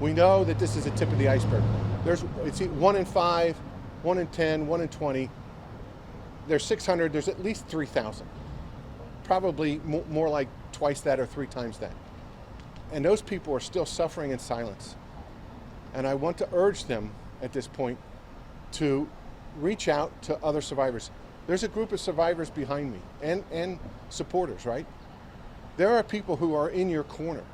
We know that this is the tip of the iceberg. It's 1 in 5, 1 in 10, 1 in 20. There's 600, there's at least 3,000. Probably more like twice that or 3 times that. And those people are still suffering in silence. And I want to urge them at this point to reach out to other survivors. There's a group of survivors behind me and supporters, right? There are people who are in your corner,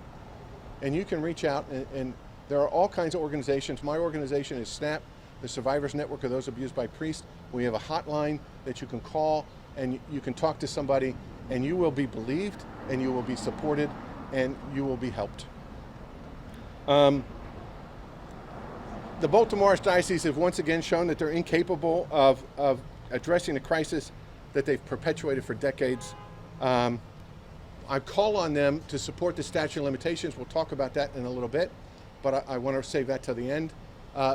and you can reach out, and there are all kinds of organizations. My organization is SNAP, the Survivors Network of Those Abused by Priests. We have a hotline that you can call, and you can talk to somebody, and you will be believed, and you will be supported, and you will be helped. The Baltimore Archdiocese have once again shown that they're incapable of addressing the crisis that they've perpetuated for decades. I call on them to support the statute of limitations. We'll talk about that in a little bit, but I want to save that till the end.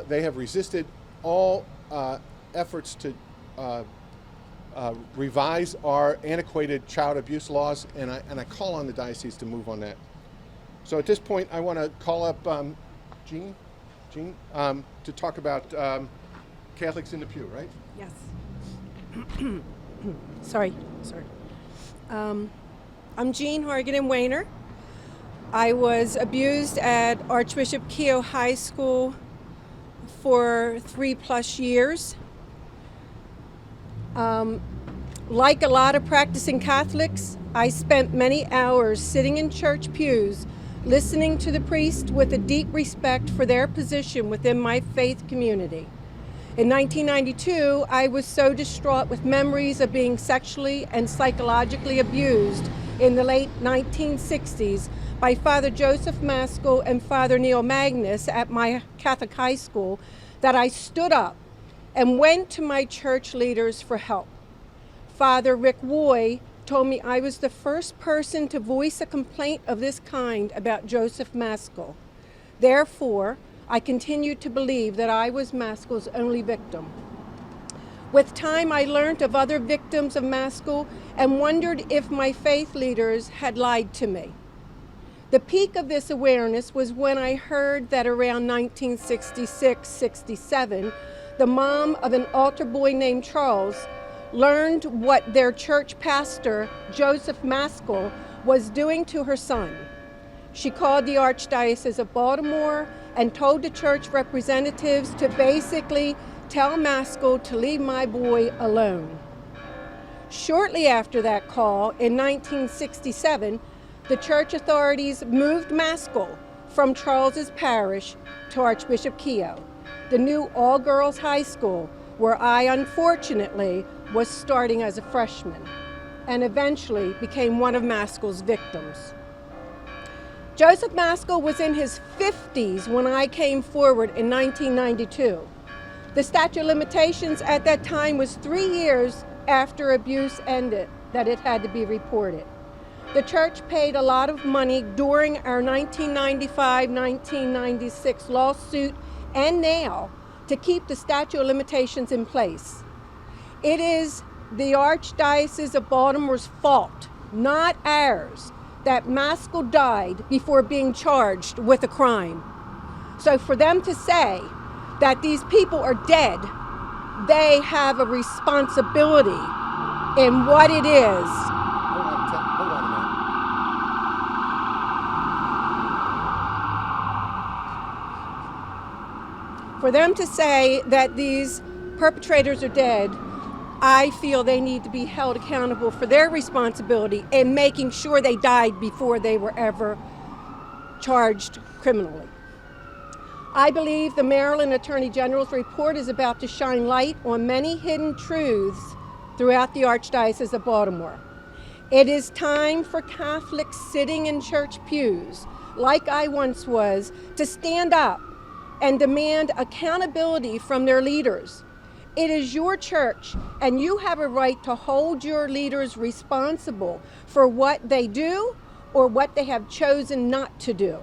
They have resisted all efforts to revise our antiquated child abuse laws, and I call on the diocese to move on that. So at this point, I want to call up Jean, to talk about Catholics in the Pew, right? Yes. Sorry. I'm Jean Hargan Weiner. I was abused at Archbishop Keough High School for 3+ years. Like a lot of practicing Catholics, I spent many hours sitting in church pews, listening to the priest with a deep respect for their position within my faith community. In 1992, I was so distraught with memories of being sexually and psychologically abused in the late 1960s by Father Joseph Maskell and Father Neil Magnus at my Catholic high school that I stood up and went to my church leaders for help. Father Rick Woy told me I was the first person to voice a complaint of this kind about Joseph Maskell. Therefore, I continued to believe that I was Maskell's only victim. With time, I learned of other victims of Maskell and wondered if my faith leaders had lied to me. The peak of this awareness was when I heard that around 1966-67, the mom of an altar boy named Charles learned what their church pastor, Joseph Maskell, was doing to her son. She called the Archdiocese of Baltimore and told the church representatives to basically tell Maskell to leave my boy alone. Shortly after that call, in 1967, the church authorities moved Maskell from Charles's parish to Archbishop Keough, the new all-girls high school where I unfortunately was starting as a freshman and eventually became one of Maskell's victims. Joseph Maskell was in his 50s when I came forward in 1992. The statute of limitations at that time was 3 years after abuse ended that it had to be reported. The church paid a lot of money during our 1995-1996 lawsuit and now to keep the statute of limitations in place. It is the Archdiocese of Baltimore's fault, not ours, that Maskell died before being charged with a crime. So for them to say that these people are dead, they have a responsibility in what it is. Hold on a minute. For them to say that these perpetrators are dead, I feel they need to be held accountable for their responsibility in making sure they died before they were ever charged criminally. I believe the Maryland Attorney General's report is about to shine light on many hidden truths throughout the Archdiocese of Baltimore. It is time for Catholics sitting in church pews, like I once was, to stand up and demand accountability from their leaders. It is your church, and you have a right to hold your leaders responsible for what they do or what they have chosen not to do.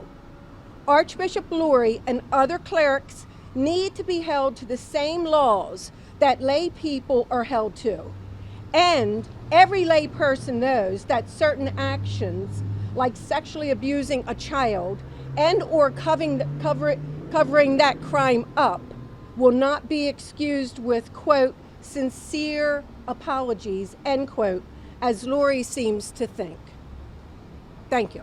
Archbishop Lurie and other clerics need to be held to the same laws that lay people are held to. And every lay person knows that certain actions, like sexually abusing a child, and or covering that crime up will not be excused with, quote, sincere apologies, end quote, as Lori seems to think. Thank you.